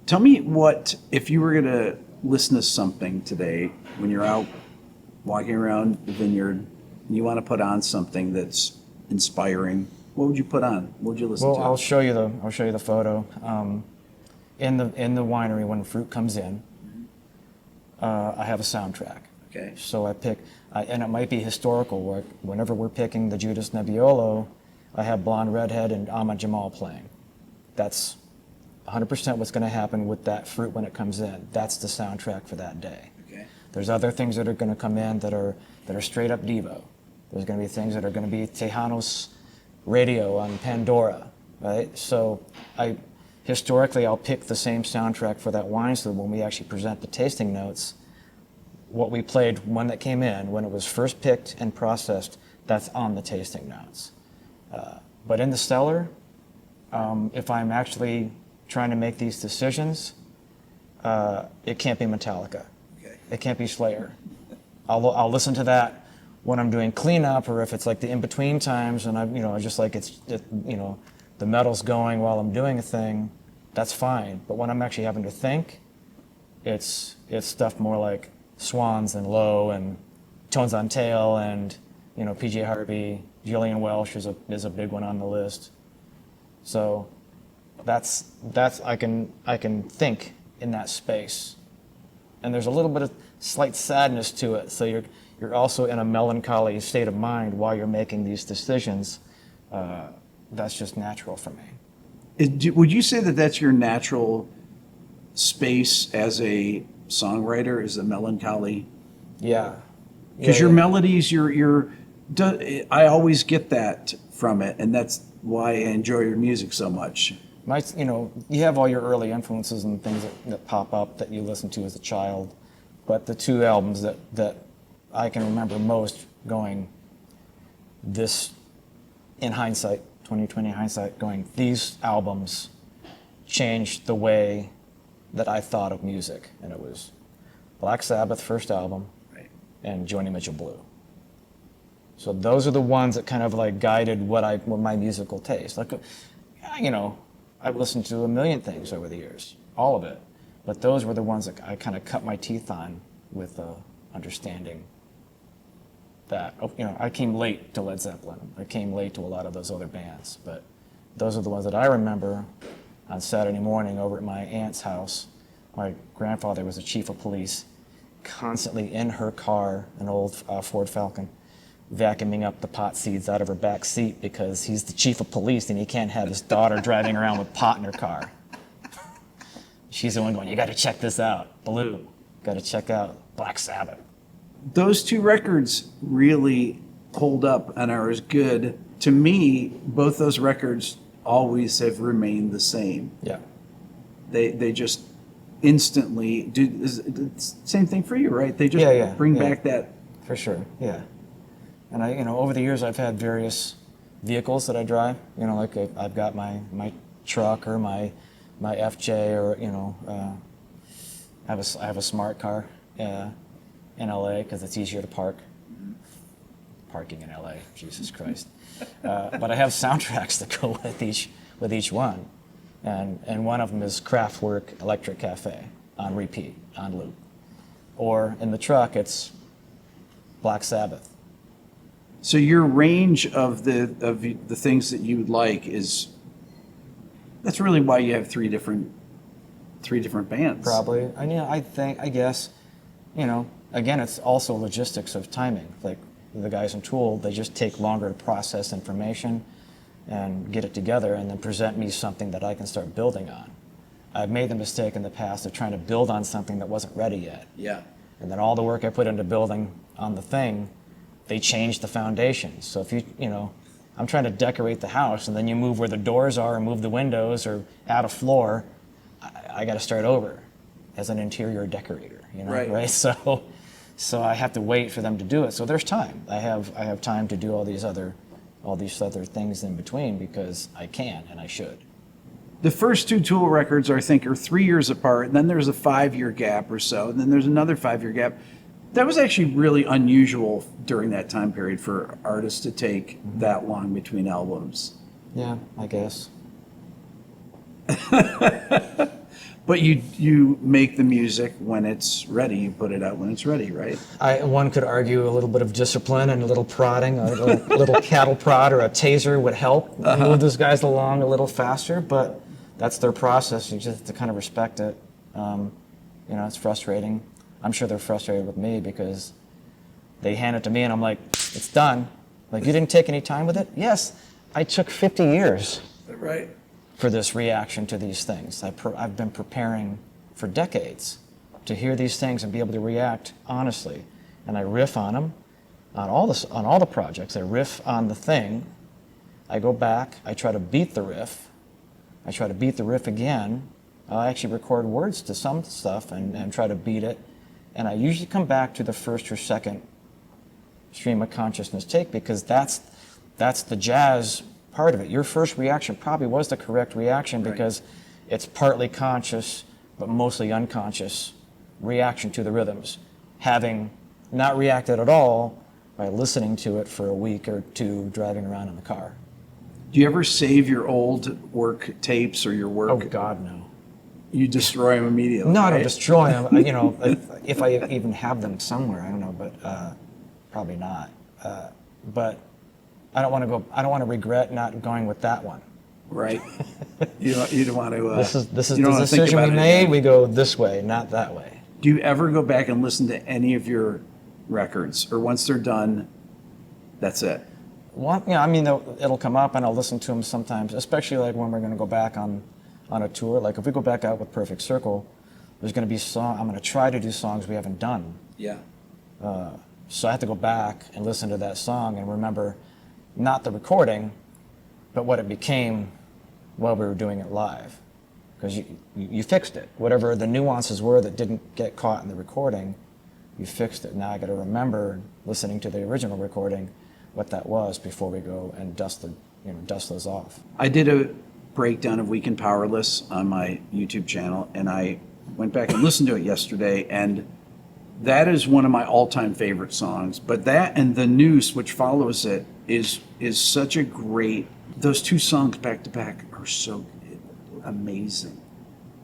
Tell me what, if you were going to listen to something today when you're out walking around the vineyard, and you want to put on something that's inspiring, what would you put on? What would you listen Well, to? I'll show you the photo. In the winery, when fruit comes in, I have a soundtrack. Okay. So I pick, and it might be historical work. Whenever we're picking the Judas Nebbiolo, I have Blonde Redhead and Ahmad Jamal playing. That's 100% what's going to happen with that fruit when it comes in. That's the soundtrack for that day. Okay. There's other things that are going to come in that are straight up Devo. There's going to be things that are going to be Tejano's radio on Pandora, right? So historically, I'll pick the same soundtrack for that wine, so that when we actually present the tasting notes, what we played when that came in, when it was first picked and processed, that's on the tasting notes. But in the cellar, if I'm actually trying to make these decisions, it can't be Metallica. Okay. It can't be Slayer. I'll listen to that when I'm doing cleanup, or if it's like the in-between times, and I just like the metal's going while I'm doing a thing, that's fine. But when I'm actually having to think, it's stuff more like Swans and Low and Tones on Tail and PJ Harvey, Gillian Welsh is a big one on the list. So that's I can think in that space, and there's a little bit of slight sadness to it. So you're also in a melancholy state of mind while you're making these decisions. That's just natural for me. Would you say that that's your natural space as a songwriter, is the melancholy? Yeah. Because your melodies, I always get that from it, and that's why I enjoy your music so much. You have all your early influences and things that pop up that you listen to as a child, but the two albums that I can remember most going, this, in hindsight, 2020 hindsight, going, these albums changed the way that I thought of music, and it was Black Sabbath first album, right, and Joni Mitchell Blue. So those are the ones that kind of like guided what my musical taste. Like, I've listened to a million things over the years, all of it, but those were the ones that I kind of cut my teeth on with understanding that. I came late to Led Zeppelin. I came late to a lot of those other bands, but those are the ones that I remember on Saturday morning over at my aunt's house. My grandfather was a chief of police, constantly in her car, an old Ford Falcon, vacuuming up the pot seeds out of her back seat because he's the chief of police and he can't have his daughter driving around with pot in her car. She's the one going, you got to check this out, Blue. Got to check out Black Sabbath. Those two records really hold up and are as good. To me, both those records always have remained the same. Yeah. They just instantly do. It's the same thing for you, right? They just bring back that. For sure, yeah. And over the years, I've had various vehicles that I drive. Like I've got my truck or my FJ, or I have a smart car in LA because it's easier to park. Parking in LA, Jesus Christ. But I have soundtracks that go with each one, and one of them is Kraftwerk Electric Cafe on repeat, on loop. Or in the truck, it's Black Sabbath. So your range of the things that you would like that's really why you have three different bands. Probably. I guess, again, it's also logistics of timing. Like the guys in Tool, they just take longer to process information and get it together and then present me something that I can start building on. I've made the mistake in the past of trying to build on something that wasn't ready yet. Yeah. And then all the work I put into building on the thing, they changed the foundation. So if I'm trying to decorate the house and then you move where the doors are or move the windows or add a floor, I got to start over as an interior decorator, right? So I have to wait for them to do it. So there's time. I have time to do all these other things in between because I can and I should. The first two Tool records, I think, are 3 years apart, and then there's a 5-year gap or so, and then there's another 5-year gap. That was actually really unusual during that time period for artists to take that long between albums. Yeah, I guess. But you make the music when it's ready. You put it out when it's ready, right? One could argue a little bit of discipline and a little prodding, a little cattle prod or a taser would help move those guys along a little faster, but that's their process. You just have to kind of respect it. It's frustrating. I'm sure they're frustrated with me because they hand it to me and I'm like, it's done. Like, you didn't take any time with it? Yes, I took 50 years. Right. For this reaction to these things. I've been preparing for decades to hear these things and be able to react honestly. And I riff on them, on all the projects. I riff on the thing. I go back. I try to beat the riff. I try to beat the riff again. I actually record words to some stuff and try to beat it. And I usually come back to the first or second stream of consciousness take because that's the jazz part of it. Your first reaction probably was the correct reaction because it's partly conscious but mostly unconscious reaction to the rhythms, having not reacted at all by listening to it for a week or two driving around in the car. Do you ever save your old work tapes or your work? Oh God, no. You destroy them immediately. No, I don't right? destroy them. If I even have them somewhere, I don't know, but probably not. But I don't want to regret not going with that one. Right. You don't want to. This is the you don't wanna think decision we about it made. again. We go this way, not that way. Do you ever go back and listen to any of your records, or once they're done, that's it? It'll come up and I'll listen to them sometimes, especially like when we're going to go back on a tour. Like if we go back out with Perfect Circle, there's going to be I'm going to try to do songs we haven't done. Yeah. So I have to go back and listen to that song and remember not the recording, but what it became while we were doing it live. Because you fixed it. Whatever the nuances were that didn't get caught in the recording, you fixed it. Now I got to remember, listening to the original recording, what that was before we go and dust those off. I did a breakdown of Weekend Powerless on my YouTube channel, and I went back and listened to it yesterday, and that is one of my all-time favorite songs. But that and The Noose, which follows it, is such a great. Those two songs back to back are so amazing.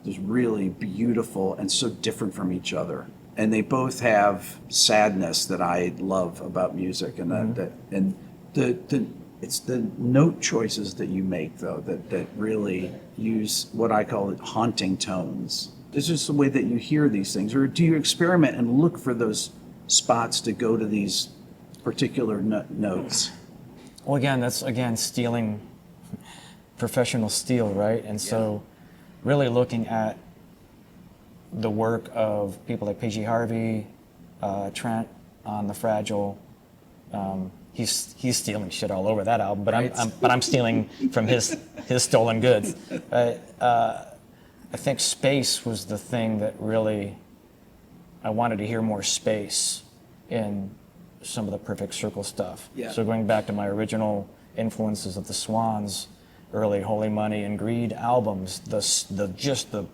It's really beautiful and so different from each other, and they both have sadness that I love about music, and it's the note choices that you make though that really use what I call haunting tones. It's just the way that you hear these things, or do you experiment and look for those spots to go to these particular notes? Well, that's stealing professional steel, right? And so really looking at the work of people like P.G. Harvey, Trent on The Fragile. He's stealing shit all over that album, but I'm stealing from his stolen goods. I think space was the thing that really I wanted to hear more space in some of the Perfect Circle stuff. Yeah. So going back to my original influences of the Swans, early Holy Money and Greed albums, the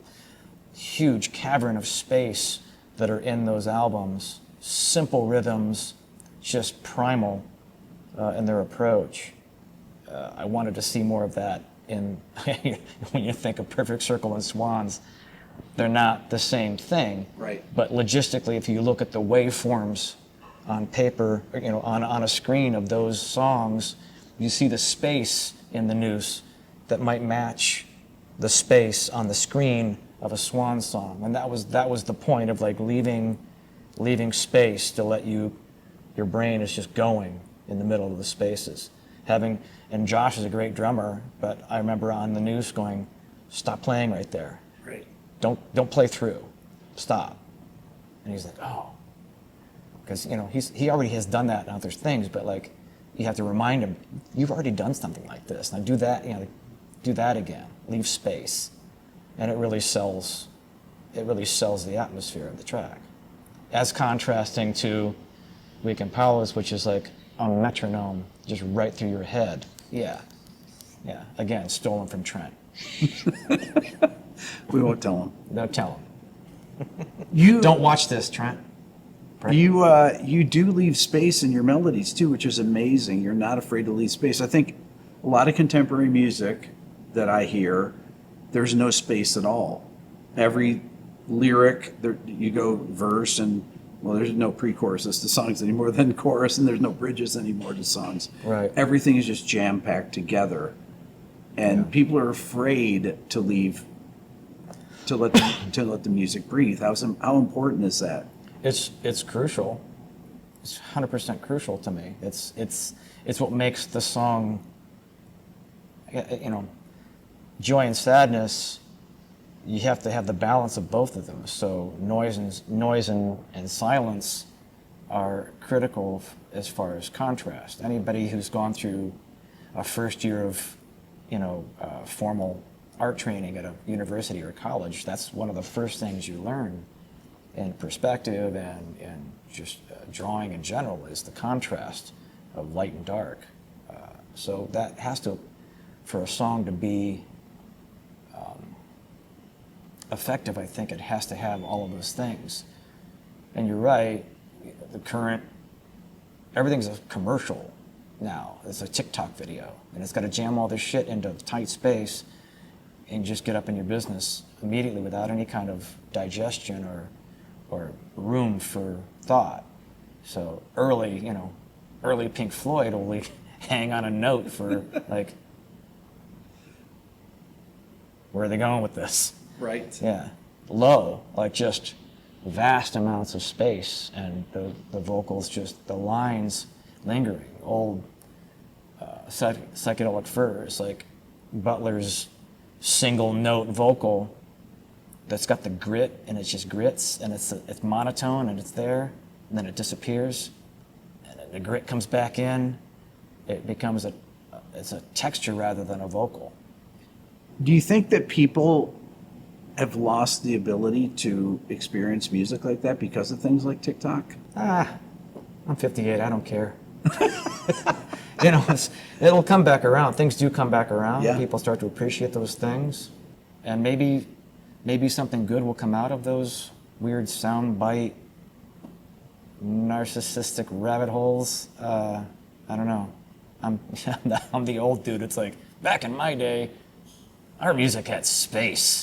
huge cavern of space that are in those albums, simple rhythms, just primal in their approach. I wanted to see more of that in when you think of Perfect Circle and Swans. They're not the same thing. Right. But logistically, if you look at the waveforms on paper, on a screen of those songs, you see the space in The Noose that might match the space on the screen of a Swan song. And that was the point of like leaving space to let your brain is just going in the middle of the spaces. And Josh is a great drummer, but I remember on The Noose going, stop playing right there. Right. Don't play through. Stop. And he's like, oh. Because he already has done that in other things, but like you have to remind him, you've already done something like this. Now do that, do that again. Leave space. And it really sells the atmosphere of the track. As contrasting to Weekend Powerless, which is like a metronome just right through your head. Yeah. Again, stolen from Trent. We won't tell him. Don't tell him. You Don't watch this, Trent. You do leave space in your melodies too, which is amazing. You're not afraid to leave space. I think a lot of contemporary music that I hear, there's no space at all. every lyric, there, you go verse and, well, there's no pre-choruses to songs anymore than chorus, and there's no bridges anymore to songs. Right. Everything is just jam-packed together. And people are afraid to leave, to let the music breathe. How important is that? It's crucial. It's 100% crucial to me. It's what makes the song, you know, joy and sadness. You have to have the balance of both of them. So noise and silence are critical as far as contrast. Anybody who's gone through a first year of, formal art training at a university or college, that's one of the first things you learn in perspective and just drawing in general is the contrast of light and dark. So that has to, for a song to be effective, I think it has to have all of those things. And you're right, everything's a commercial now. It's a TikTok video, and it's got to jam all this shit into a tight space and just get up in your business immediately without any kind of digestion or room for thought. So early Pink Floyd will hang on a note for like, where are they going with this? Right. Yeah. Low, like just vast amounts of space, and the vocals, just the lines lingering. Old psychedelic furs, like Butler's single note vocal that's got the grit, and it's just grits, and it's monotone, and it's there, and then it disappears, and then the grit comes back in. It becomes it's a texture rather than a vocal. Do you think that people have lost the ability to experience music like that because of things like TikTok? I'm 58. I don't care. It'll come back around. Things do come back around. Yeah. People start to appreciate those things, and maybe something good will come out of those weird soundbite, narcissistic rabbit holes. I don't know. I'm the old dude. It's like, back in my day, our music had space.